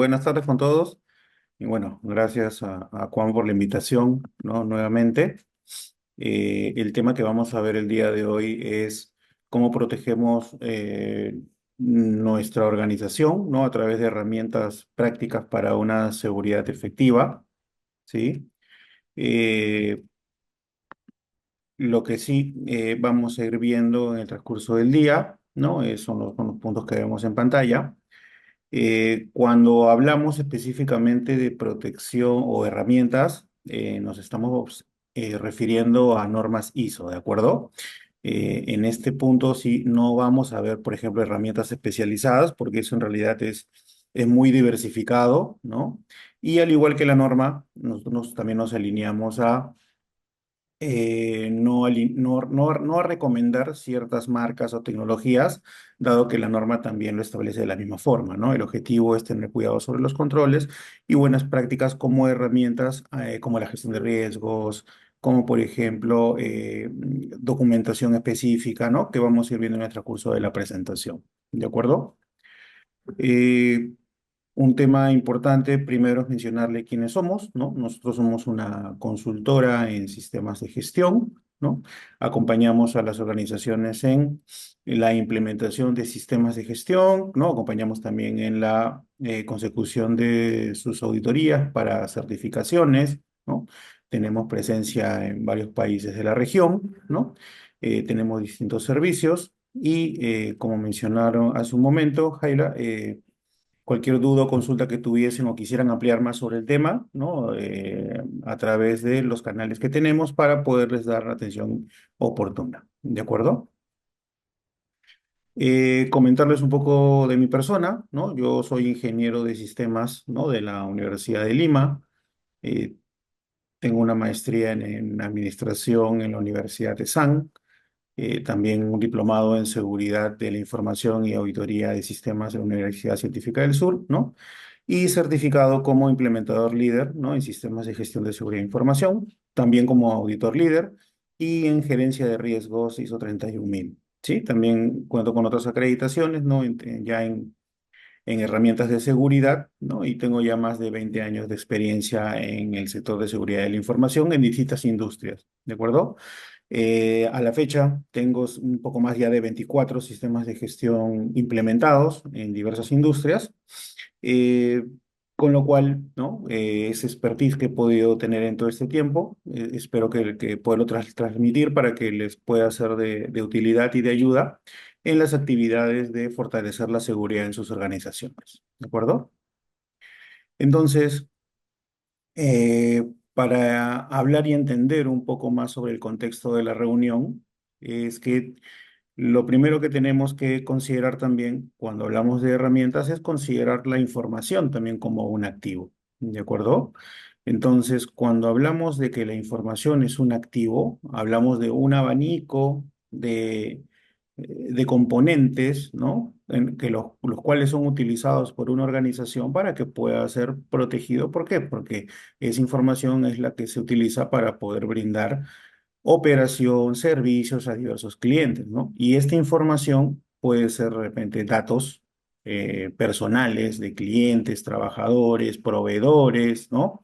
Buenas tardes con todos. Y bueno, gracias a Juan por la invitación, ¿no? Nuevamente. El tema que vamos a ver el día de hoy es cómo protegemos nuestra organización, ¿no? A través de herramientas prácticas para una seguridad efectiva, ¿sí? Eh, lo que sí vamos a ir viendo en el transcurso del día, ¿no? Son los puntos que vemos en pantalla. Cuando hablamos específicamente de protección o herramientas, nos estamos refiriendo a normas ISO, ¿de acuerdo? En este punto sí no vamos a ver, por ejemplo, herramientas especializadas, porque eso en realidad es muy diversificado, ¿no? Y al igual que la norma, nosotros también nos alineamos a no a recomendar ciertas marcas o tecnologías, dado que la norma también lo establece de la misma forma, ¿no? El objetivo es tener cuidado sobre los controles y buenas prácticas como herramientas, como la gestión de riesgos, como por ejemplo documentación específica, ¿no? Que vamos a ir viendo en el transcurso de la presentación, ¿de acuerdo? Eh, un tema importante, primero es mencionarle quiénes somos, ¿no? Nosotros somos una consultora en sistemas de gestión, ¿no? Acompañamos a las organizaciones en la implementación de sistemas de gestión, ¿no? Acompañamos también en la consecución de sus auditorías para certificaciones, ¿no? Tenemos presencia en varios países de la región, ¿no? Tenemos distintos servicios y, como mencionaron hace un momento, Jaila, cualquier duda o consulta que tuviesen o quisieran ampliar más sobre el tema, ¿no? A través de los canales que tenemos para poderles dar la atención oportuna. ¿De acuerdo? Comentarles un poco de mi persona, ¿no? Yo soy ingeniero de sistemas, ¿no? De la Universidad de Lima. Eh, tengo una maestría en administración en la Universidad de San. También un diplomado en seguridad de la información y auditoría de sistemas de la Universidad Científica del Sur, ¿no? Y certificado como implementador líder, ¿no? En sistemas de gestión de seguridad de información, también como auditor líder y en gerencia de riesgos ISO 31000. Sí, también cuento con otras acreditaciones, ¿no? En herramientas de seguridad, ¿no? Y tengo ya más de 20 años de experiencia en el sector de seguridad de la información en distintas industrias, ¿de acuerdo? A la fecha tengo un poco más ya de 24 sistemas de gestión implementados en diversas industrias, eh, con lo cual, ¿no? Ese expertise que he podido tener en todo este tiempo, espero que poderlo transmitir para que les pueda ser de utilidad y de ayuda en las actividades de fortalecer la seguridad en sus organizaciones, ¿de acuerdo? Entonces, para hablar y entender un poco más sobre el contexto de la reunión, es que lo primero que tenemos que considerar también cuando hablamos de herramientas es considerar la información también como un activo, ¿de acuerdo? Entonces, cuando hablamos de que la información es un activo, hablamos de un abanico de componentes, ¿no? Que los cuales son utilizados por una organización para que pueda ser protegido. ¿Por qué? Porque esa información es la que se utiliza para poder brindar operación, servicios a diversos clientes, ¿no? Y esta información puede ser de repente datos personales de clientes, trabajadores, proveedores, ¿no?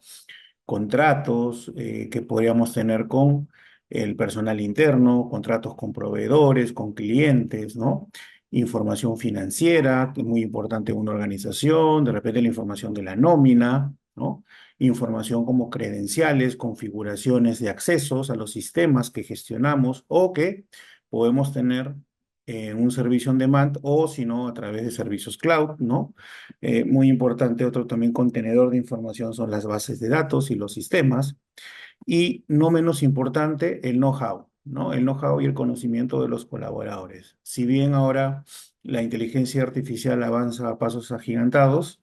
Contratos que podríamos tener con el personal interno, contratos con proveedores, con clientes, ¿no? Información financiera, que es muy importante en una organización, de repente la información de la nómina, ¿no? Información como credenciales, configuraciones de accesos a los sistemas que gestionamos o que podemos tener en un servicio on demand o si no a través de servicios cloud, ¿no? Muy importante, otro también contenedor de información son las bases de datos y los sistemas. Y no menos importante, el know-how, ¿no? El know-how y el conocimiento de los colaboradores. Si bien ahora la inteligencia artificial avanza a pasos agigantados,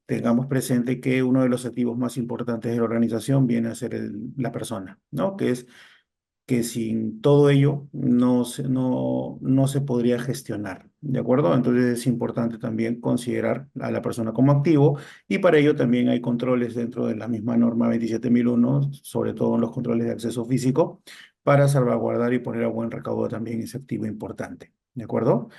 tengamos presente que uno de los activos más importantes de la organización viene a ser la persona, ¿no? Que sin todo ello no se podría gestionar, ¿de acuerdo? Entonces es importante también considerar a la persona como activo y para ello también hay controles dentro de la misma norma 27001, sobre todo en los controles de acceso físico, para salvaguardar y poner a buen recaudo también ese activo importante, ¿de acuerdo?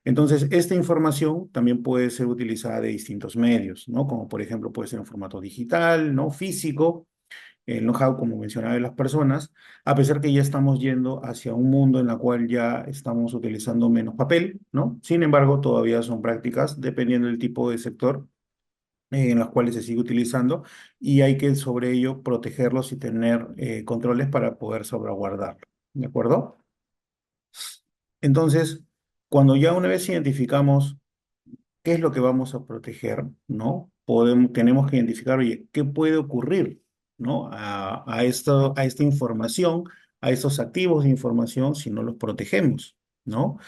Entonces, esta información también puede ser utilizada de distintos medios, ¿no? Como por ejemplo puede ser en formato digital, ¿no? Físico, el know-how, como mencionaba, de las personas, a pesar que ya estamos yendo hacia un mundo en el cual ya estamos utilizando menos papel, ¿no? Sin embargo, todavía son prácticas, dependiendo del tipo de sector, en las cuales se sigue utilizando y hay que sobre ello protegerlos y tener controles para poder salvaguardarlo, ¿de acuerdo? Entonces, cuando ya una vez identificamos qué es lo que vamos a proteger, ¿no? Tenemos que identificar, oye, qué puede ocurrir, ¿no? A esta información, a estos activos de información si no los protegemos, ¿no?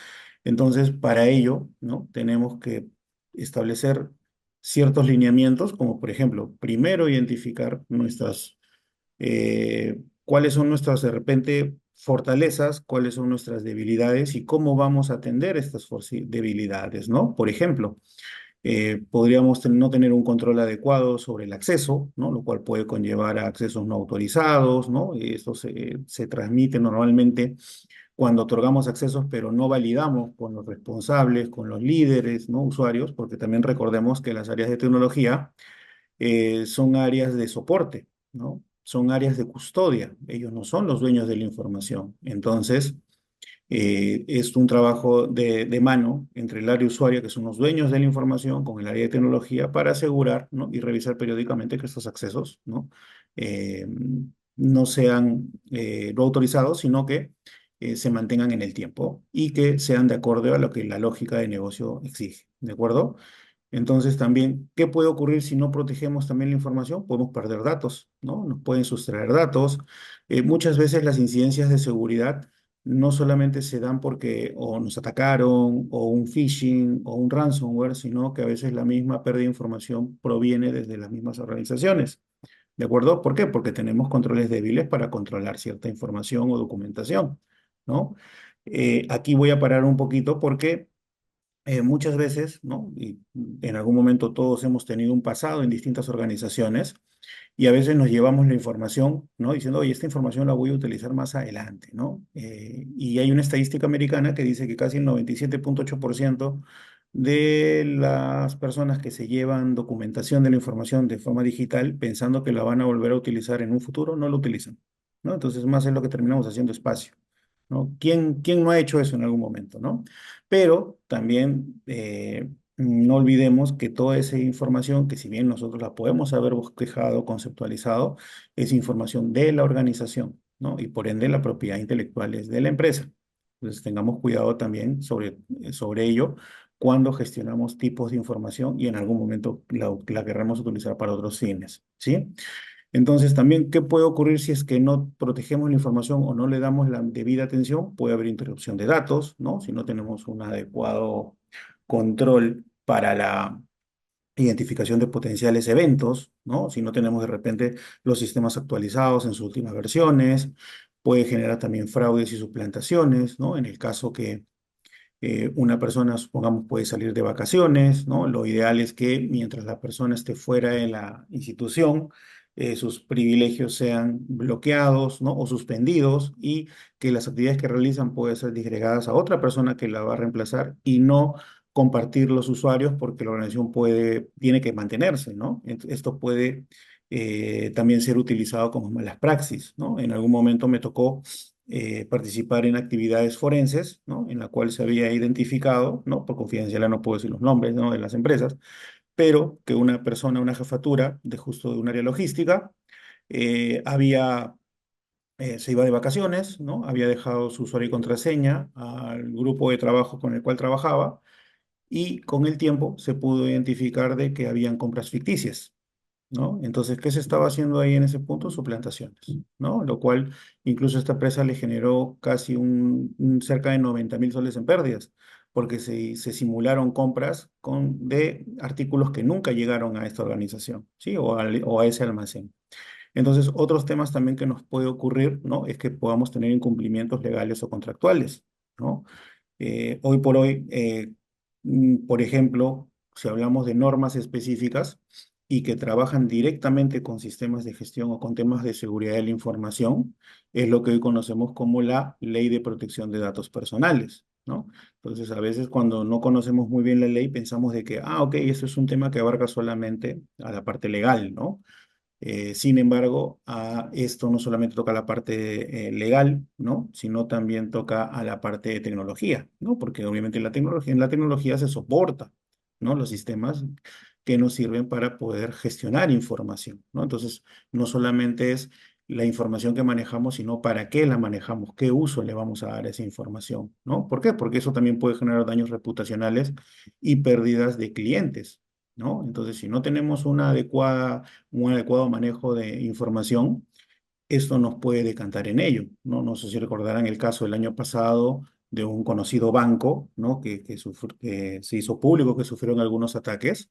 Entonces, para ello, ¿no? Tenemos que establecer ciertos lineamientos, como por ejemplo, primero identificar cuáles son nuestras de repente fortalezas, cuáles son nuestras debilidades y cómo vamos a atender estas debilidades, ¿no? Por ejemplo, podríamos no tener un control adecuado sobre el acceso, ¿no? Lo cual puede conllevar a accesos no autorizados, ¿no? Y esto se transmite normalmente cuando otorgamos accesos, pero no validamos con los responsables, con los líderes, ¿no? Usuarios, porque también recordemos que las áreas de tecnología son áreas de soporte, ¿no? Son áreas de custodia. Ellos no son los dueños de la información. Entonces, es un trabajo de mano entre el área usuaria, que son los dueños de la información, con el área de tecnología, para asegurar, ¿no? Y revisar periódicamente que estos accesos, ¿no? Eh, no sean no autorizados, sino que se mantengan en el tiempo y que sean de acuerdo a lo que la lógica de negocio exige, ¿de acuerdo? Entonces también, ¿qué puede ocurrir si no protegemos también la información? Podemos perder datos, ¿no? Nos pueden sustraer datos. Muchas veces las incidencias de seguridad no solamente se dan porque o nos atacaron, o un phishing, o un ransomware, sino que a veces la misma pérdida de información proviene desde las mismas organizaciones. ¿De acuerdo? ¿Por qué? Porque tenemos controles débiles para controlar cierta información o documentación, ¿no? Aquí voy a parar un poquito porque muchas veces, ¿no? Y en algún momento todos hemos tenido un pasado en distintas organizaciones y a veces nos llevamos la información, ¿no? Diciendo, oye, esta información la voy a utilizar más adelante, ¿no? Y hay una estadística americana que dice que casi el 97,8% de las personas que se llevan documentación de la información de forma digital pensando que la van a volver a utilizar en un futuro, no lo utilizan, ¿no? Entonces, más es lo que terminamos haciendo espacio, ¿no? ¿Quién no ha hecho eso en algún momento, ¿no? Pero también no olvidemos que toda esa información, que si bien nosotros la podemos haber bosquejado, conceptualizado, es información de la organización, ¿no? Y por ende la propiedad intelectual es de la empresa. Entonces tengamos cuidado también sobre ello cuando gestionamos tipos de información y en algún momento la querramos utilizar para otros fines, ¿sí? Entonces, también, ¿qué puede ocurrir si es que no protegemos la información o no le damos la debida atención? Puede haber interrupción de datos, ¿no? Si no tenemos un adecuado control para la identificación de potenciales eventos, ¿no? Si no tenemos de repente los sistemas actualizados en sus últimas versiones, puede generar también fraudes y suplantaciones, ¿no? En el caso que una persona, supongamos, puede salir de vacaciones, ¿no? Lo ideal es que mientras la persona esté fuera de la institución, sus privilegios sean bloqueados, ¿no? O suspendidos y que las actividades que realizan pueden ser disgregadas a otra persona que la va a reemplazar y no compartir los usuarios porque la organización tiene que mantenerse, ¿no? Esto puede también ser utilizado como malas praxis, ¿no? En algún momento me tocó participar en actividades forenses, ¿no? En la cual se había identificado, ¿no? Por confidencialidad no puedo decir los nombres, ¿no? De las empresas, pero que una persona, una jefatura de justo de un área logística, se iba de vacaciones, ¿no? Había dejado su usuario y contraseña al grupo de trabajo con el cual trabajaba y con el tiempo se pudo identificar de que habían compras ficticias, ¿no? Entonces, ¿qué se estaba haciendo ahí en ese punto? Suplantaciones, ¿no? Lo cual incluso a esta empresa le generó casi cerca de 90.000 soles en pérdidas, porque se simularon compras de artículos que nunca llegaron a esta organización, ¿sí? O a ese almacén. Entonces, otros temas también que nos puede ocurrir, ¿no? Es que podamos tener incumplimientos legales o contractuales, ¿no? Hoy por hoy, por ejemplo, si hablamos de normas específicas y que trabajan directamente con sistemas de gestión o con temas de seguridad de la información, es lo que hoy conocemos como la Ley de Protección de Datos Personales. ¿no? Entonces, a veces cuando no conocemos muy bien la ley, pensamos de que, ok, esto es un tema que abarca solamente a la parte legal, ¿no? Sin embargo, a esto no solamente toca la parte legal, ¿no? Sino también toca a la parte de tecnología, ¿no? Porque obviamente en la tecnología se soporta, ¿no? Los sistemas que nos sirven para poder gestionar información, ¿no? Entonces, no solamente es la información que manejamos, sino para qué la manejamos, qué uso le vamos a dar a esa información, ¿no? ¿Por qué? Porque eso también puede generar daños reputacionales y pérdidas de clientes, ¿no? Entonces, si no tenemos un adecuado manejo de información, esto nos puede decantar en ello, ¿no? No sé si recordarán el caso del año pasado de un conocido banco, ¿no? Que se hizo público que sufrieron algunos ataques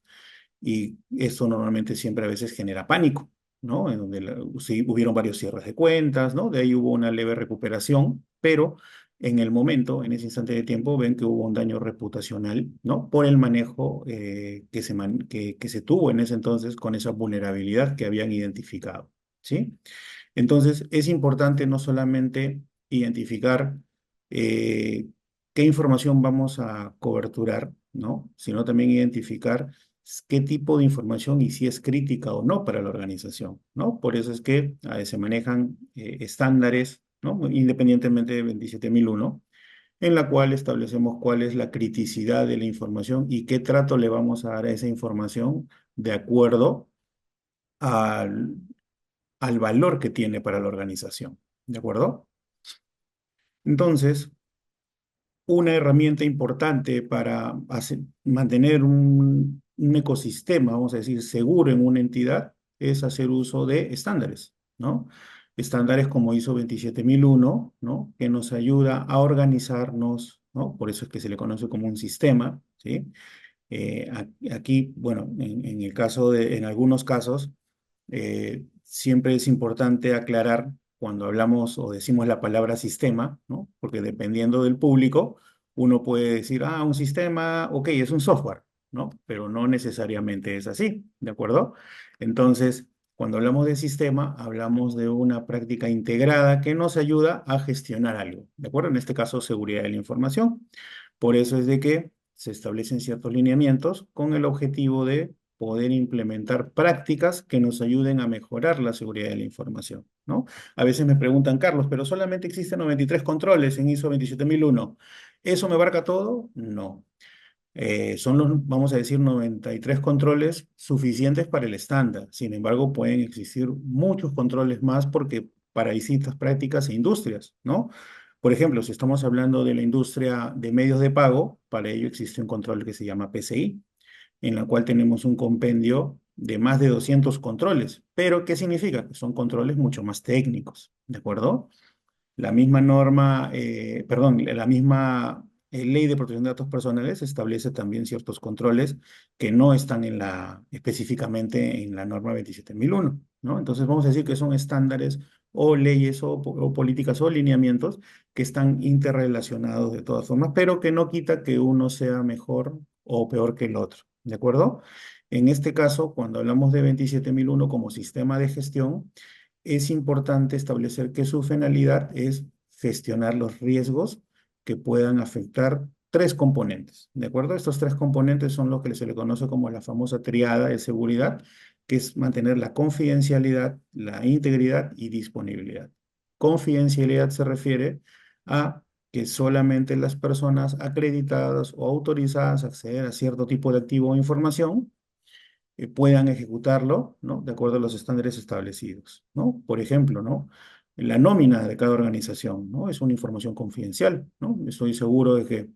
y esto normalmente siempre a veces genera pánico, ¿no? En donde sí, hubieron varios cierres de cuentas, ¿no? De ahí hubo una leve recuperación, pero en el momento, en ese instante de tiempo, ven que hubo un daño reputacional, ¿no? Por el manejo que se tuvo en ese entonces con esa vulnerabilidad que habían identificado, ¿sí? Entonces, es importante no solamente identificar eh, qué información vamos a coberturar, ¿no? Sino también identificar qué tipo de información y si es crítica o no para la organización, ¿no? Por eso es que se manejan estándares, ¿no? Independientemente de 27001, en la cual establecemos cuál es la criticidad de la información y qué trato le vamos a dar a esa información de acuerdo al, al valor que tiene para la organización, ¿de acuerdo? Entonces, una herramienta importante para mantener un ecosistema, vamos a decir, seguro en una entidad, es hacer uso de estándares, ¿no? Estándares como ISO 27001, ¿no? Que nos ayuda a organizarnos, ¿no? Por eso es que se le conoce como un sistema, ¿sí? Aquí, bueno, en algunos casos, siempre es importante aclarar cuando hablamos o decimos la palabra sistema, ¿no? Porque dependiendo del público, uno puede decir, un sistema, ok, es un software, ¿no? Pero no necesariamente es así, ¿de acuerdo? Entonces, cuando hablamos de sistema, hablamos de una práctica integrada que nos ayuda a gestionar algo, ¿de acuerdo? En este caso, seguridad de la información. Por eso es de que se establecen ciertos lineamientos con el objetivo de poder implementar prácticas que nos ayuden a mejorar la seguridad de la información, ¿no? A veces me preguntan, Carlos, pero solamente existen 93 controles en ISO 27001. ¿Eso me abarca todo? No. Son vamos a decir, 93 controles suficientes para el estándar. Sin embargo, pueden existir muchos controles más porque para distintas prácticas e industrias, ¿no? Por ejemplo, si estamos hablando de la industria de medios de pago, para ello existe un control que se llama PCI, en la cual tenemos un compendio de más de 200 controles. Pero, ¿qué significa? Que son controles mucho más técnicos, ¿de acuerdo? La misma norma, perdón, la misma ley de protección de datos personales establece también ciertos controles que no están específicamente en la norma 27001, ¿no? Entonces vamos a decir que son estándares o leyes o políticas o lineamientos que están interrelacionados de todas formas, pero que no quita que uno sea mejor o peor que el otro, ¿de acuerdo? En este caso, cuando hablamos de 27001 como sistema de gestión, es importante establecer que su finalidad es gestionar los riesgos que puedan afectar tres componentes, ¿de acuerdo? Estos tres componentes son lo que se le conoce como la famosa triada de seguridad, que es mantener la confidencialidad, la integridad y disponibilidad. Confidencialidad se refiere a que solamente las personas acreditadas o autorizadas a acceder a cierto tipo de activo o información puedan ejecutarlo, ¿no? De acuerdo a los estándares establecidos, ¿no? Por ejemplo, ¿no? La nómina de cada organización, ¿no? Es una información confidencial, ¿no? Estoy seguro de que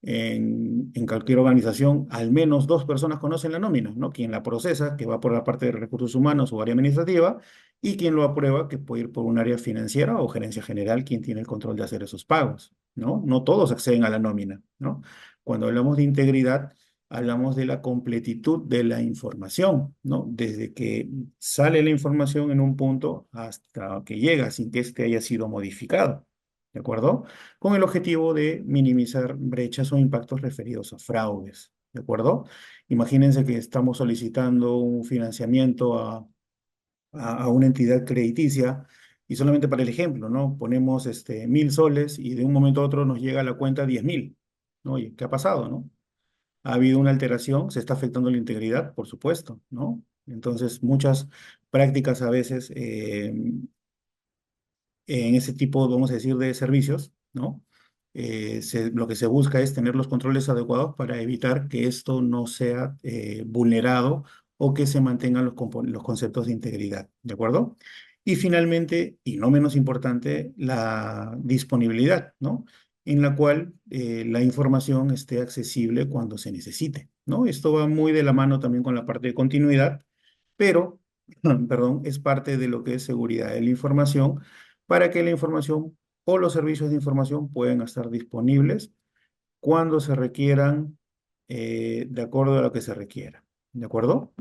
en cualquier organización al menos dos personas conocen la nómina, ¿no? Quien la procesa, que va por la parte de recursos humanos o área administrativa, y quien lo aprueba, que puede ir por un área financiera o gerencia general, quien tiene el control de hacer esos pagos, ¿no? No todos acceden a la nómina, ¿no? Cuando hablamos de integridad, hablamos de la completitud de la información, ¿no? Desde que sale la información en un punto hasta que llega sin que éste haya sido modificado, ¿de acuerdo? Con el objetivo de minimizar brechas o impactos referidos a fraudes, ¿de acuerdo? Imagínense que estamos solicitando un financiamiento a una entidad crediticia y solamente para el ejemplo, ¿no? Ponemos 1.000 soles y de un momento a otro nos llega a la cuenta 10.000. ¿no? Oye, ¿qué ha pasado, no? Ha habido una alteración, se está afectando la integridad, por supuesto, ¿no? Entonces, muchas prácticas a veces en ese tipo, vamos a decir, de servicios, ¿no? Lo que se busca es tener los controles adecuados para evitar que esto no sea vulnerado o que se mantengan los conceptos de integridad, ¿de acuerdo? Y finalmente, y no menos importante, la disponibilidad, ¿no? En la cual la información esté accesible cuando se necesite, ¿no? Esto va muy de la mano también con la parte de continuidad, pero, perdón, es parte de lo que es seguridad de la información para que la información o los servicios de información puedan estar disponibles cuando se requieran, de acuerdo a lo que se requiera. ¿De acuerdo?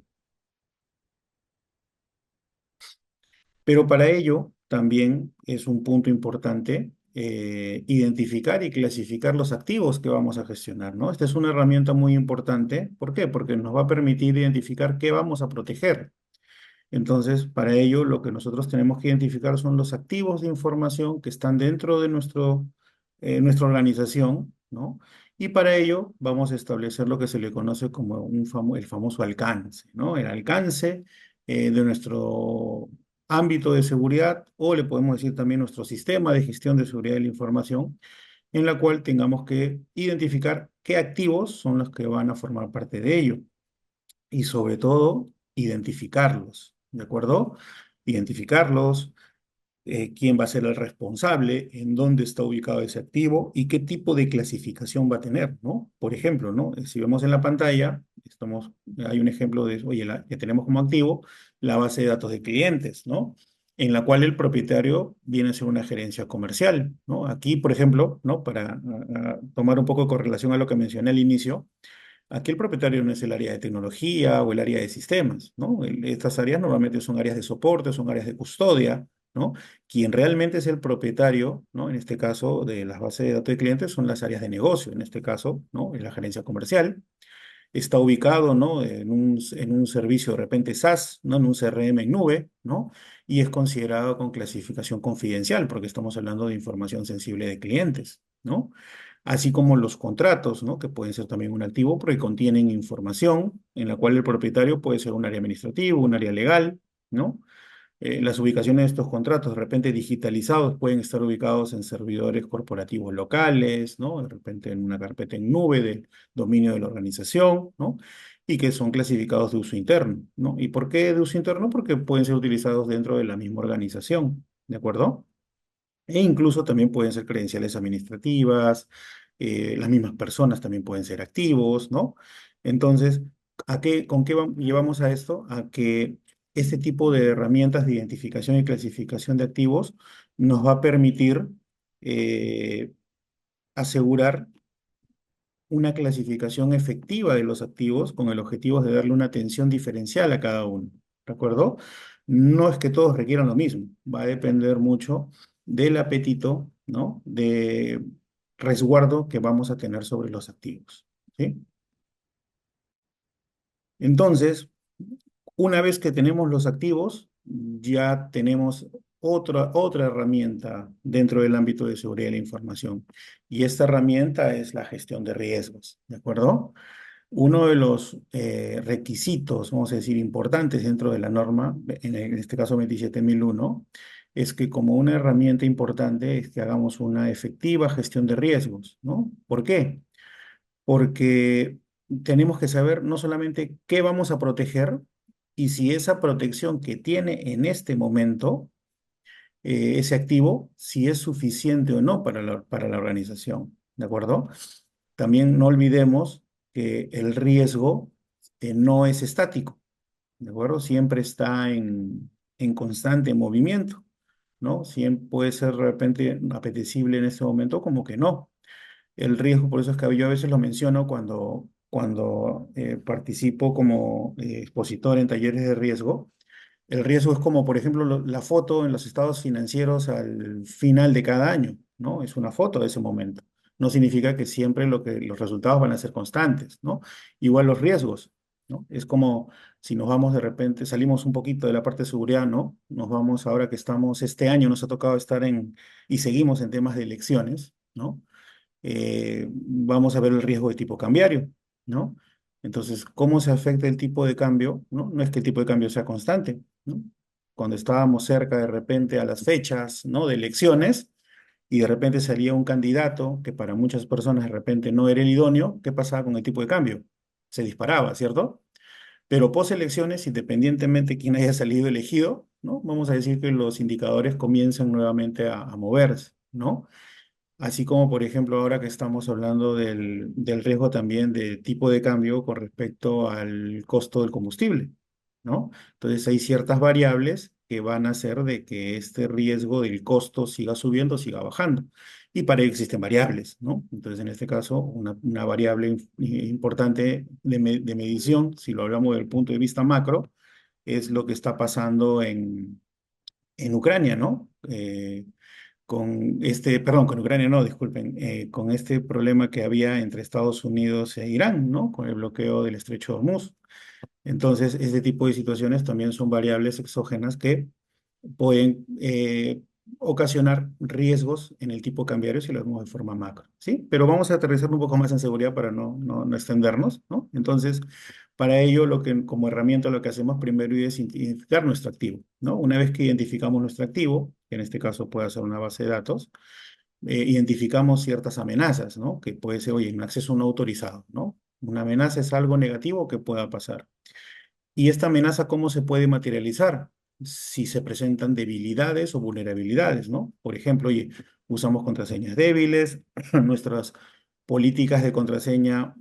Pero para ello también es un punto importante identificar y clasificar los activos que vamos a gestionar, ¿no? Esta es una herramienta muy importante. ¿Por qué? Porque nos va a permitir identificar qué vamos a proteger. Entonces, para ello, lo que nosotros tenemos que identificar son los activos de información que están dentro de nuestra organización, ¿no? Y para ello vamos a establecer lo que se le conoce como el famoso alcance, ¿no? El alcance de nuestro ámbito de seguridad, o le podemos decir también nuestro sistema de gestión de seguridad de la información, en la cual tengamos que identificar qué activos son los que van a formar parte de ello y sobre todo identificarlos, ¿de acuerdo? Identificarlos, quién va a ser el responsable, en dónde está ubicado ese activo y qué tipo de clasificación va a tener, ¿no? Por ejemplo, ¿no? Si vemos en la pantalla, hay un ejemplo de, oye, que tenemos como activo la base de datos de clientes, ¿no? En la cual el propietario viene a ser una gerencia comercial, ¿no? Aquí, por ejemplo, ¿no? Para tomar un poco de correlación a lo que mencioné al inicio, aquí el propietario no es el área de tecnología o el área de sistemas, ¿no? Estas áreas normalmente son áreas de soporte, son áreas de custodia, ¿no? Quien realmente es el propietario, ¿no? En este caso de las bases de datos de clientes son las áreas de negocio, en este caso, ¿no? En la gerencia comercial. Está ubicado, ¿no? En un servicio de repente SaaS, ¿no? En un CRM en nube, ¿no? Y es considerado con clasificación confidencial porque estamos hablando de información sensible de clientes, ¿no? Así como los contratos, ¿no? Que pueden ser también un activo porque contienen información en la cual el propietario puede ser un área administrativa, un área legal, ¿no? Las ubicaciones de estos contratos, de repente digitalizados, pueden estar ubicados en servidores corporativos locales, ¿no? De repente en una carpeta en nube del dominio de la organización, ¿no? Y que son clasificados de uso interno, ¿no? ¿Y por qué de uso interno? Porque pueden ser utilizados dentro de la misma organización, ¿de acuerdo? E incluso también pueden ser credenciales administrativas, las mismas personas también pueden ser activos, ¿no? Entonces, ¿con qué llevamos a esto? A que este tipo de herramientas de identificación y clasificación de activos nos va a permitir eh, asegurar una clasificación efectiva de los activos con el objetivo de darle una atención diferencial a cada uno. ¿De acuerdo? No es que todos requieran lo mismo, va a depender mucho del apetito, ¿no? De resguardo que vamos a tener sobre los activos. ¿Sí? Entonces, una vez que tenemos los activos, ya tenemos otra herramienta dentro del ámbito de seguridad de la información. Y esta herramienta es la gestión de riesgos, ¿de acuerdo? Uno de los requisitos, vamos a decir, importantes dentro de la norma, en este caso 27001, es que como una herramienta importante es que hagamos una efectiva gestión de riesgos, ¿no? ¿Por qué? Porque tenemos que saber no solamente qué vamos a proteger y si esa protección que tiene en este momento ese activo, si es suficiente o no para la organización, ¿de acuerdo? También no olvidemos que el riesgo no es estático, ¿de acuerdo? Siempre está en constante movimiento, ¿no? Siempre puede ser de repente apetecible en este momento como que no. El riesgo, por eso es que yo a veces lo menciono cuando participo como expositor en talleres de riesgo. El riesgo es como, por ejemplo, la foto en los estados financieros al final de cada año, ¿no? Es una foto de ese momento. No significa que siempre los resultados van a ser constantes, ¿no? Igual los riesgos, ¿no? Es como si nos vamos de repente, salimos un poquito de la parte de seguridad, ¿no? Nos vamos ahora que estamos, este año nos ha tocado estar y seguimos en temas de elecciones, ¿no? vamos a ver el riesgo de tipo cambiario, ¿no? Entonces, ¿cómo se afecta el tipo de cambio? No, no es que el tipo de cambio sea constante, ¿no? Cuando estábamos cerca de repente a las fechas, ¿no? De elecciones y de repente salía un candidato que para muchas personas de repente no era el idóneo, ¿qué pasaba con el tipo de cambio? Se disparaba, ¿cierto? Pero post elecciones, independientemente de quién haya salido elegido, ¿no? Vamos a decir que los indicadores comienzan nuevamente a moverse, ¿no? Así como, por ejemplo, ahora que estamos hablando del riesgo también de tipo de cambio con respecto al costo del combustible, ¿no? Entonces hay ciertas variables que van a hacer de que este riesgo del costo siga subiendo, siga bajando. Y para ello existen variables, ¿no? Entonces, en este caso, una variable importante de medición, si lo hablamos desde el punto de vista macro, es lo que está pasando en Ucrania, ¿no? Con este, perdón, con Ucrania no, disculpen, con este problema que había entre Estados Unidos e Irán, ¿no? Con el bloqueo del Estrecho de Hormuz. Entonces, este tipo de situaciones también son variables exógenas que pueden ocasionar riesgos en el tipo cambiario si lo vemos de forma macro, ¿sí? Pero vamos a aterrizar un poco más en seguridad para no extendernos, ¿no? Entonces, para ello, como herramienta, lo que hacemos primero es identificar nuestro activo, ¿no? Una vez que identificamos nuestro activo, que en este caso puede ser una base de datos, identificamos ciertas amenazas, ¿no? Que puede ser, oye, un acceso no autorizado, ¿no? Una amenaza es algo negativo que pueda pasar. ¿Y esta amenaza cómo se puede materializar? Si se presentan debilidades o vulnerabilidades, ¿no? Por ejemplo, oye, usamos contraseñas débiles, nuestras políticas de contraseña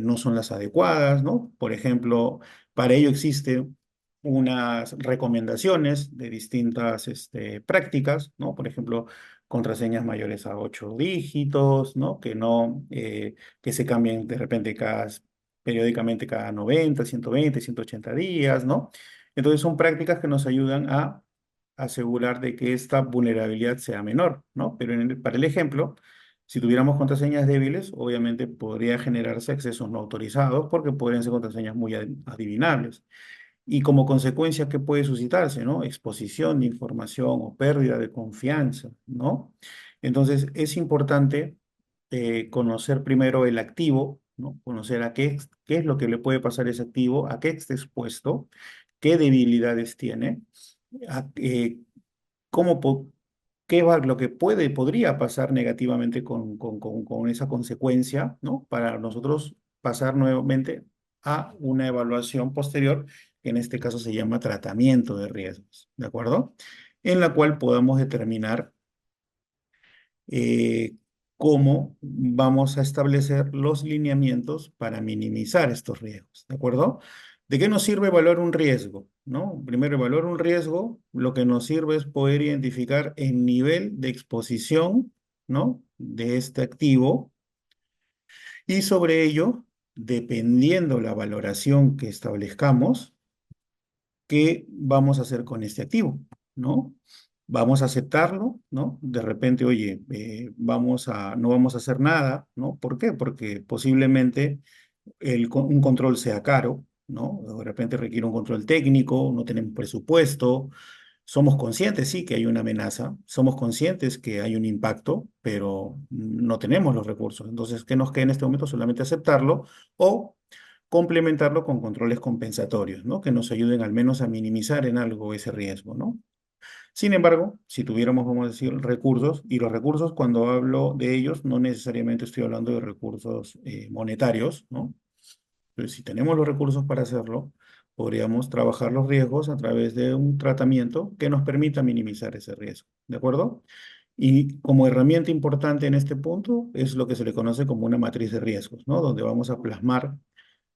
no son las adecuadas, ¿no? Por ejemplo, para ello existen unas recomendaciones de distintas prácticas, ¿no? Por ejemplo, contraseñas mayores a 8 dígitos, ¿no? Que se cambien de repente periódicamente cada 90, 120, 180 días, ¿no? Entonces son prácticas que nos ayudan a asegurar de que esta vulnerabilidad sea menor, ¿no? Pero para el ejemplo, si tuviéramos contraseñas débiles, obviamente podría generarse accesos no autorizados porque podrían ser contraseñas muy adivinables. Y como consecuencia, ¿qué puede suscitarse, no? Exposición de información o pérdida de confianza, ¿no? Entonces, es importante conocer primero el activo, ¿no? Conocer qué es lo que le puede pasar a ese activo, a qué está expuesto, qué debilidades tiene, a- eh, cómo, lo que podría pasar negativamente con esa consecuencia, ¿no? Para nosotros pasar nuevamente a una evaluación posterior, que en este caso se llama tratamiento de riesgos, ¿de acuerdo? En la cual podamos determinar eh, cómo vamos a establecer los lineamientos para minimizar estos riesgos, ¿de acuerdo? ¿De qué nos sirve evaluar un riesgo? ¿No? Primero, evaluar un riesgo, lo que nos sirve es poder identificar el nivel de exposición, ¿no? De este activo y sobre ello, dependiendo la valoración que establezcamos, ¿qué vamos a hacer con este activo? ¿No? Vamos a aceptarlo, ¿no? De repente, oye, no vamos a hacer nada, ¿no? ¿Por qué? Porque posiblemente un control sea caro, ¿no? De repente requiere un control técnico, no tenemos presupuesto, somos conscientes, sí, que hay una amenaza, somos conscientes que hay un impacto, pero no tenemos los recursos. Entonces, ¿qué nos queda en este momento? Solamente aceptarlo o complementarlo con controles compensatorios, ¿no? Que nos ayuden al menos a minimizar en algo ese riesgo, ¿no? Sin embargo, si tuviéramos, vamos a decir, recursos, y los recursos, cuando hablo de ellos, no necesariamente estoy hablando de recursos monetarios, ¿no? Entonces, si tenemos los recursos para hacerlo, podríamos trabajar los riesgos a través de un tratamiento que nos permita minimizar ese riesgo, ¿de acuerdo? Y como herramienta importante en este punto es lo que se le conoce como una matriz de riesgos, ¿no? Donde vamos a plasmar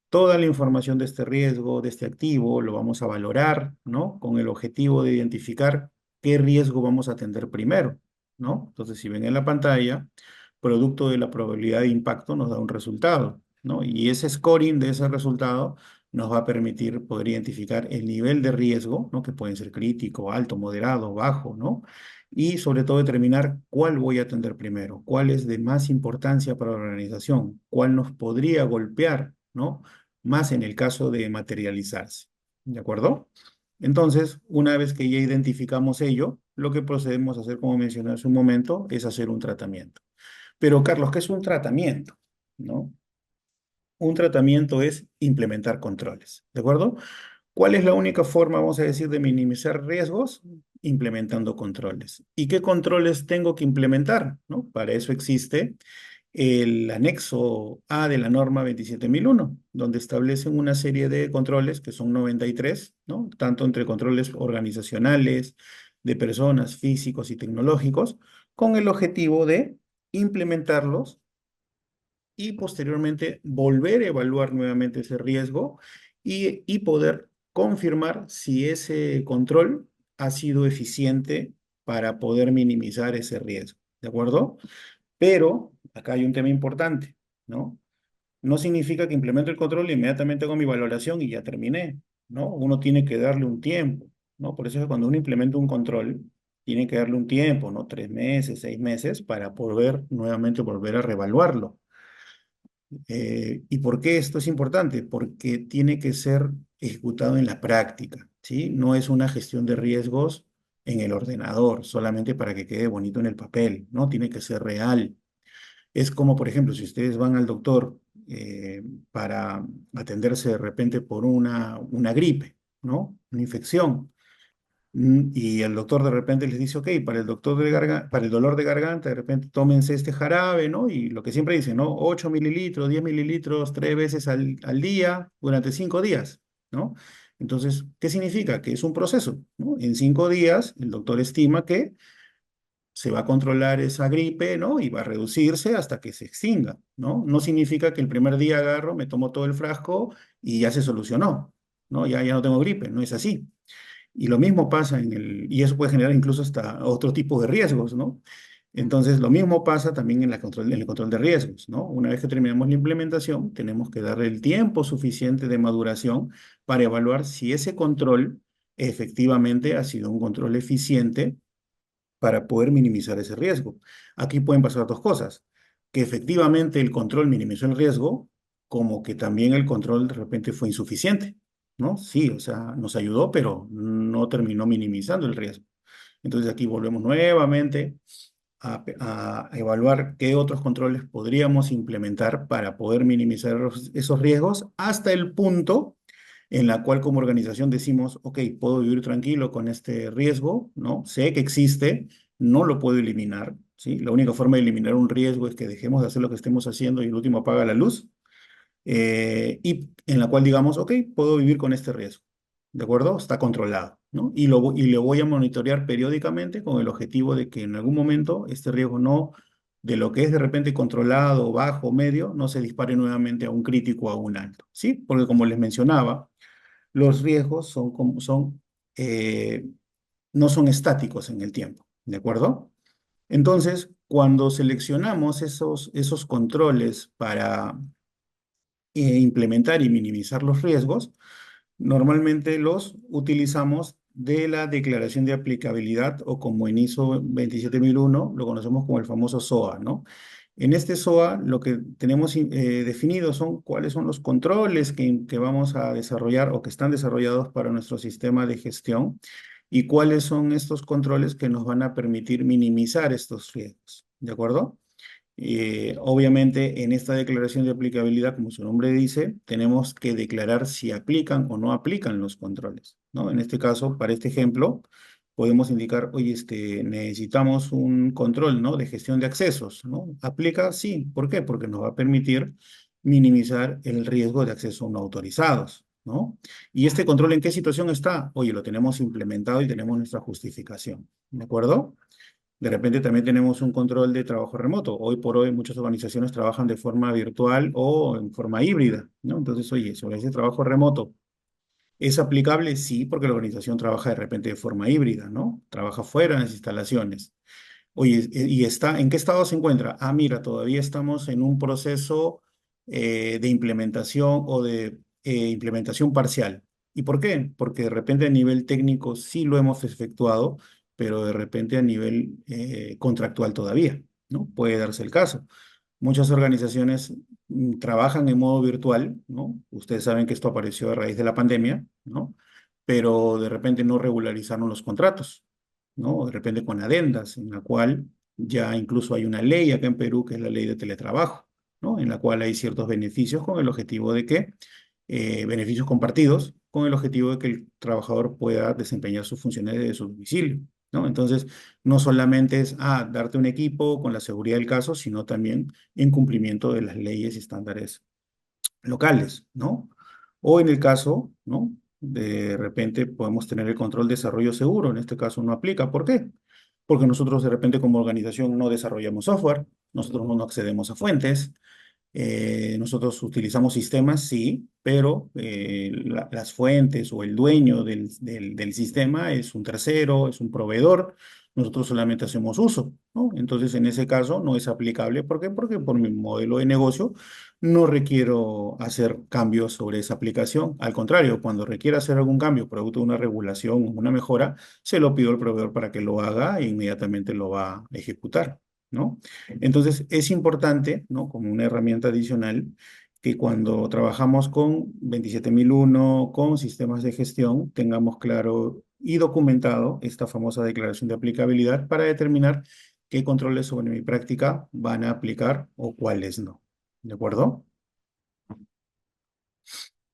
toda la información de este riesgo, de este activo, lo vamos a valorar, ¿no? Con el objetivo de identificar qué riesgo vamos a atender primero, ¿no? Entonces, si ven en la pantalla, producto de la probabilidad de impacto nos da un resultado, ¿no? Y ese scoring de ese resultado nos va a permitir poder identificar el nivel de riesgo, ¿no? Que pueden ser crítico, alto, moderado, bajo, ¿no? Y sobre todo determinar cuál voy a atender primero, cuál es de más importancia para la organización, cuál nos podría golpear, ¿no? Más en el caso de materializarse. ¿De acuerdo? Entonces, una vez que ya identificamos ello, lo que procedemos a hacer, como mencioné hace un momento, es hacer un tratamiento. Pero Carlos, ¿qué es un tratamiento? ¿No? Un tratamiento es implementar controles, ¿de acuerdo? ¿Cuál es la única forma, vamos a decir, de minimizar riesgos? Implementando controles. ¿Y qué controles tengo que implementar? ¿No? Para eso existe el anexo A de la norma 27001, donde establecen una serie de controles, que son 93, ¿no? Tanto entre controles organizacionales, de personas, físicos y tecnológicos, con el objetivo de implementarlos y posteriormente volver a evaluar nuevamente ese riesgo y poder confirmar si ese control ha sido eficiente para poder minimizar ese riesgo. ¿De acuerdo? Pero acá hay un tema importante, ¿no? No significa que implemento el control e inmediatamente hago mi valoración y ya terminé, ¿no? Uno tiene que darle un tiempo, ¿no? Por eso es que cuando uno implementa un control, tiene que darle un tiempo, ¿no? 3 meses, 6 meses, para poder nuevamente volver a reevaluarlo. ¿Y por qué esto es importante? Porque tiene que ser ejecutado en la práctica, ¿sí? No es una gestión de riesgos en el ordenador, solamente para que quede bonito en el papel, ¿no? Tiene que ser real. Es como, por ejemplo, si ustedes van al doctor para atenderse de repente por una gripe, ¿no? Una infección. Y el doctor de repente les dice, ok, para el dolor de garganta, de repente tómense este jarabe, ¿no? Y lo que siempre dicen, ¿no? 8 mililitros, 10 mililitros, 3 veces al día durante 5 días, ¿no? Entonces, ¿qué significa? Que es un proceso, ¿no? En 5 días, el doctor estima que se va a controlar esa gripe, ¿no? Y va a reducirse hasta que se extinga, ¿no? No significa que el primer día agarro, me tomo todo el frasco y ya se solucionó, ¿no? Ya no tengo gripe, no es así. Y lo mismo pasa y eso puede generar incluso hasta otro tipo de riesgos, ¿no? Entonces, lo mismo pasa también en el control de riesgos, ¿no? Una vez que terminamos la implementación, tenemos que darle el tiempo suficiente de maduración para evaluar si ese control efectivamente ha sido un control eficiente para poder minimizar ese riesgo. Aquí pueden pasar dos cosas, que efectivamente el control minimizó el riesgo, como que también el control de repente fue insuficiente, ¿no? Sí, o sea, nos ayudó, pero no terminó minimizando el riesgo. Entonces aquí volvemos nuevamente a evaluar qué otros controles podríamos implementar para poder minimizar esos riesgos hasta el punto en la cual como organización decimos, ok, puedo vivir tranquilo con este riesgo, ¿no? Sé que existe, no lo puedo eliminar, ¿sí? La única forma de eliminar un riesgo es que dejemos de hacer lo que estemos haciendo y el último apaga la luz, y en la cual digamos, ok, puedo vivir con este riesgo, ¿de acuerdo? Está controlado, ¿no? Y lo voy a monitorear periódicamente con el objetivo de que en algún momento este riesgo no, de lo que es de repente controlado, bajo, medio, no se dispare nuevamente a un crítico o a un alto, ¿sí? Porque como les mencionaba, los riesgos eh, no son estáticos en el tiempo, ¿de acuerdo? Entonces, cuando seleccionamos esos controles para implementar y minimizar los riesgos, normalmente los utilizamos de la declaración de aplicabilidad o como en ISO 27001 lo conocemos como el famoso SOA, ¿no? En este SOA lo que tenemos definido son cuáles son los controles que vamos a desarrollar o que están desarrollados para nuestro sistema de gestión y cuáles son estos controles que nos van a permitir minimizar estos riesgos, ¿de acuerdo? Obviamente, en esta declaración de aplicabilidad, como su nombre dice, tenemos que declarar si aplican o no aplican los controles, ¿no? En este caso, para este ejemplo, podemos indicar, oye, necesitamos un control, ¿no? De gestión de accesos, ¿no? ¿Aplica? Sí. ¿Por qué? Porque nos va a permitir minimizar el riesgo de acceso no autorizados, ¿no? ¿Y este control en qué situación está? Oye, lo tenemos implementado y tenemos nuestra justificación, ¿de acuerdo? De repente también tenemos un control de trabajo remoto. Hoy por hoy muchas organizaciones trabajan de forma virtual o en forma híbrida, ¿no? Entonces, oye, sobre ese trabajo remoto, ¿es aplicable? Sí, porque la organización trabaja de repente de forma híbrida, ¿no? Trabaja fuera en las instalaciones. Oye, ¿en qué estado se encuentra? Ah, mira, todavía estamos en un proceso de implementación o de implementación parcial. ¿Y por qué? Porque de repente a nivel técnico sí lo hemos efectuado, pero de repente a nivel contractual todavía, ¿no? Puede darse el caso. Muchas organizaciones trabajan en modo virtual, ¿no? Ustedes saben que esto apareció a raíz de la pandemia, ¿no? Pero de repente no regularizaron los contratos, ¿no? De repente con adendas, en la cual Ya incluso hay una ley acá en Perú que es la ley de teletrabajo, ¿no? En la cual hay ciertos beneficios con el objetivo de que, beneficios compartidos, con el objetivo de que el trabajador pueda desempeñar sus funciones desde su domicilio, ¿no? Entonces, no solamente es, darte un equipo con la seguridad del caso, sino también en cumplimiento de las leyes y estándares locales, ¿no? O en el caso, ¿no? De repente podemos tener el control de desarrollo seguro, en este caso no aplica. ¿Por qué? Porque nosotros de repente como organización no desarrollamos software, nosotros no accedemos a fuentes, nosotros utilizamos sistemas, sí, pero las fuentes o el dueño del sistema es un tercero, es un proveedor. Nosotros solamente hacemos uso, ¿no? Entonces, en ese caso no es aplicable. ¿Por qué? Porque por mi modelo de negocio no requiero hacer cambios sobre esa aplicación. Al contrario, cuando requiera hacer algún cambio, producto de una regulación o una mejora, se lo pido al proveedor para que lo haga e inmediatamente lo va a ejecutar, ¿no? Entonces, es importante, ¿no? Como una herramienta adicional, que cuando trabajamos con 27001, con sistemas de gestión, tengamos claro y documentado esta famosa declaración de aplicabilidad para determinar qué controles sobre mi práctica van a aplicar o cuáles no. ¿De acuerdo?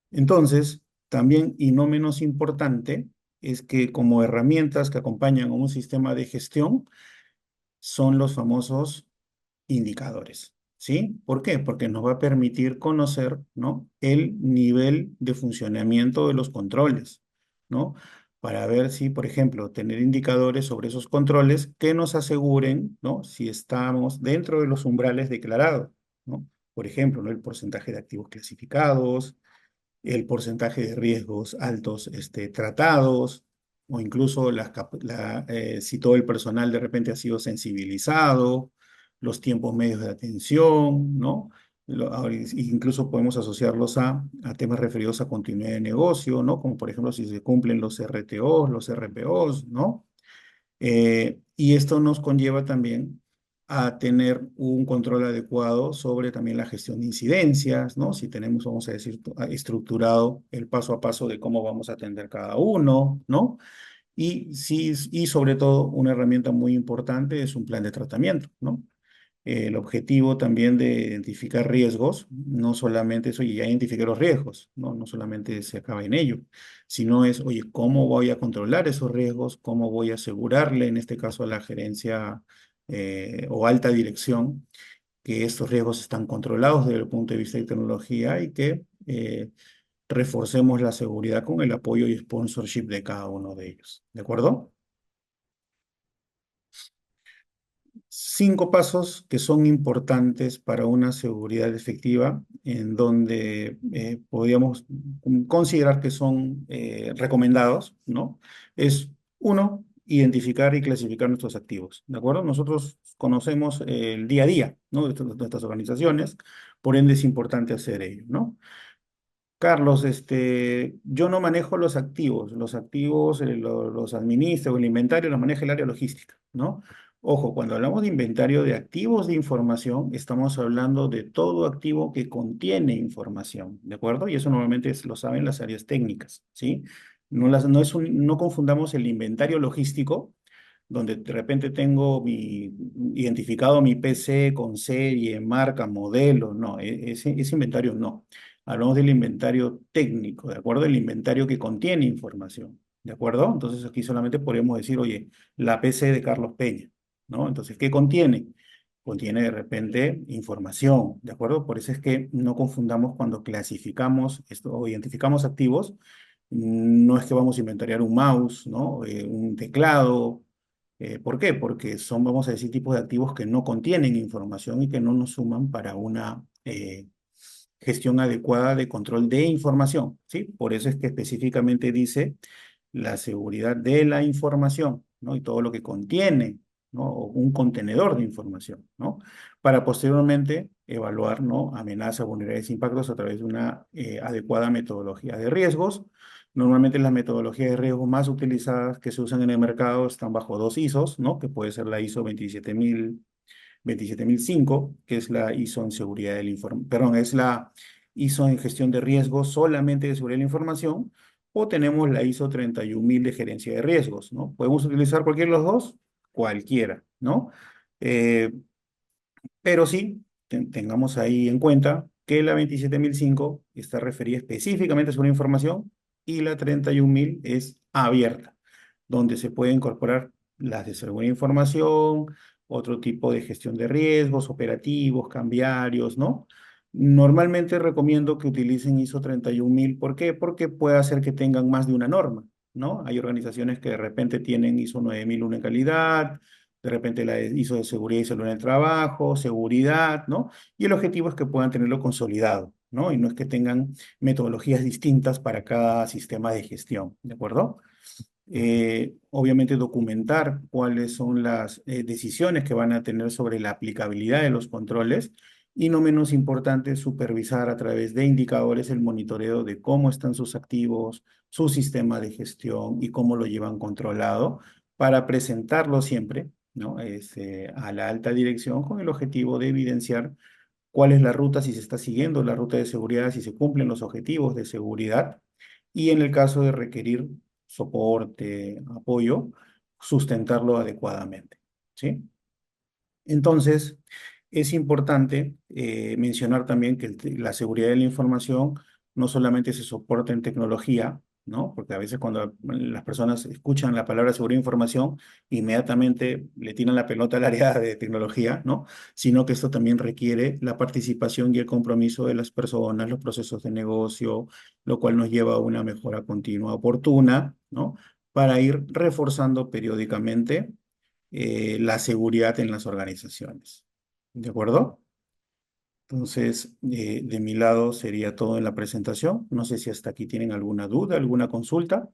Entonces, también y no menos importante, es que como herramientas que acompañan a un sistema de gestión son los famosos indicadores, ¿sí? ¿Por qué? Porque nos va a permitir conocer, ¿no? El nivel de funcionamiento de los controles, ¿no? Para ver si, por ejemplo, tener indicadores sobre esos controles que nos aseguren, ¿no? Si estamos dentro de los umbrales declarados, ¿no? Por ejemplo, ¿no? El porcentaje de activos clasificados, el porcentaje de riesgos altos tratados, o incluso si todo el personal de repente ha sido sensibilizado, los tiempos medios de atención, ¿no? Incluso podemos asociarlos a temas referidos a continuidad de negocio, ¿no? Como por ejemplo si se cumplen los RTOs, los RPOs, ¿no? Y esto nos conlleva también a tener un control adecuado sobre también la gestión de incidencias, ¿no? Si tenemos, vamos a decir, estructurado el paso a paso de cómo vamos a atender cada uno, ¿no? Y, sí, y sobre todo, una herramienta muy importante es un plan de tratamiento, ¿no? El objetivo también de identificar riesgos, no solamente eso, y ya identifiqué los riesgos, ¿no? No solamente se acaba en ello, sino es, oye, ¿cómo voy a controlar esos riesgos? ¿Cómo voy a asegurarle, en este caso a la gerencia o alta dirección, que estos riesgos están controlados desde el punto de vista de tecnología y que reforcemos la seguridad con el apoyo y sponsorship de cada uno de ellos? ¿De acuerdo? 5 pasos que son importantes para una seguridad efectiva, en donde podríamos considerar que son recomendados, ¿no? Es uno, identificar y clasificar nuestros activos, ¿de acuerdo? Nosotros conocemos el día a día, ¿no? De nuestras organizaciones, por ende es importante hacer ello, ¿no? Carlos, yo no manejo los activos los administro, el inventario los maneja el área logística, ¿no? Ojo, cuando hablamos de inventario de activos de información, estamos hablando de todo activo que contiene información, ¿de acuerdo? Y eso normalmente lo saben las áreas técnicas, ¿sí? No confundamos el inventario logístico, donde de repente tengo identificado mi PC con serie, marca, modelo, no, ese inventario no. Hablamos del inventario técnico, ¿de acuerdo? El inventario que contiene información, ¿de acuerdo? Entonces aquí solamente podríamos decir, oye, la PC de Carlos Peña, ¿no? Entonces, ¿qué contiene? Contiene de repente información, ¿de acuerdo? Por eso es que no confundamos cuando clasificamos esto o identificamos activos, no es que vamos a inventariar un mouse, ¿no? Un teclado. ¿Por qué? Porque son, vamos a decir, tipos de activos que no contienen información y que no nos suman para una gestión adecuada de control de información, ¿sí? Por eso es que específicamente dice la seguridad de la información, ¿no? Y todo lo que contiene, ¿no? O un contenedor de información, ¿no? Para posteriormente evaluar, ¿no? Amenazas, vulnerabilidades, impactos a través de una adecuada metodología de riesgos. Normalmente las metodologías de riesgo más utilizadas que se usan en el mercado están bajo 2 ISOs, ¿no? Que puede ser la ISO 27005, que es la ISO en seguridad del perdón, es la ISO en gestión de riesgos solamente de seguridad de la información, o tenemos la ISO 31000 de gerencia de riesgos, ¿no? ¿Podemos utilizar cualquiera de los dos? Cualquiera, ¿no? Eh, pero sí, tengamos ahí en cuenta que la 27005 está referida específicamente sobre información y la 31000 es abierta, donde se puede incorporar las de seguridad de información, otro tipo de gestión de riesgos, operativos, cambiarios, ¿no? Normalmente recomiendo que utilicen ISO 31000. ¿Por qué? Porque puede hacer que tengan más de una norma, ¿no? Hay organizaciones que de repente tienen ISO 9001 en calidad, de repente la ISO de seguridad y salud en el trabajo, seguridad, ¿no? Y el objetivo es que puedan tenerlo consolidado, ¿no? Y no es que tengan metodologías distintas para cada sistema de gestión, ¿de acuerdo? Obviamente documentar cuáles son las decisiones que van a tener sobre la aplicabilidad de los controles y no menos importante, supervisar a través de indicadores el monitoreo de cómo están sus activos, su sistema de gestión y cómo lo llevan controlado para presentarlo siempre, ¿no? A la alta dirección con el objetivo de evidenciar cuál es la ruta, si se está siguiendo la ruta de seguridad, si se cumplen los objetivos de seguridad y en el caso de requerir soporte, apoyo, sustentarlo adecuadamente, ¿sí? Entonces, es importante mencionar también que la seguridad de la información no solamente se soporta en tecnología, ¿no? Porque a veces cuando las personas escuchan la palabra seguridad de información, inmediatamente le tiran la pelota al área de tecnología, ¿no? Sino que esto también requiere la participación y el compromiso de las personas, los procesos de negocio, lo cual nos lleva a una mejora continua oportuna, ¿no? Para ir reforzando periódicamente la seguridad en las organizaciones. ¿De acuerdo? Entonces, de mi lado sería todo en la presentación. No sé si hasta aquí tienen alguna duda, alguna consulta.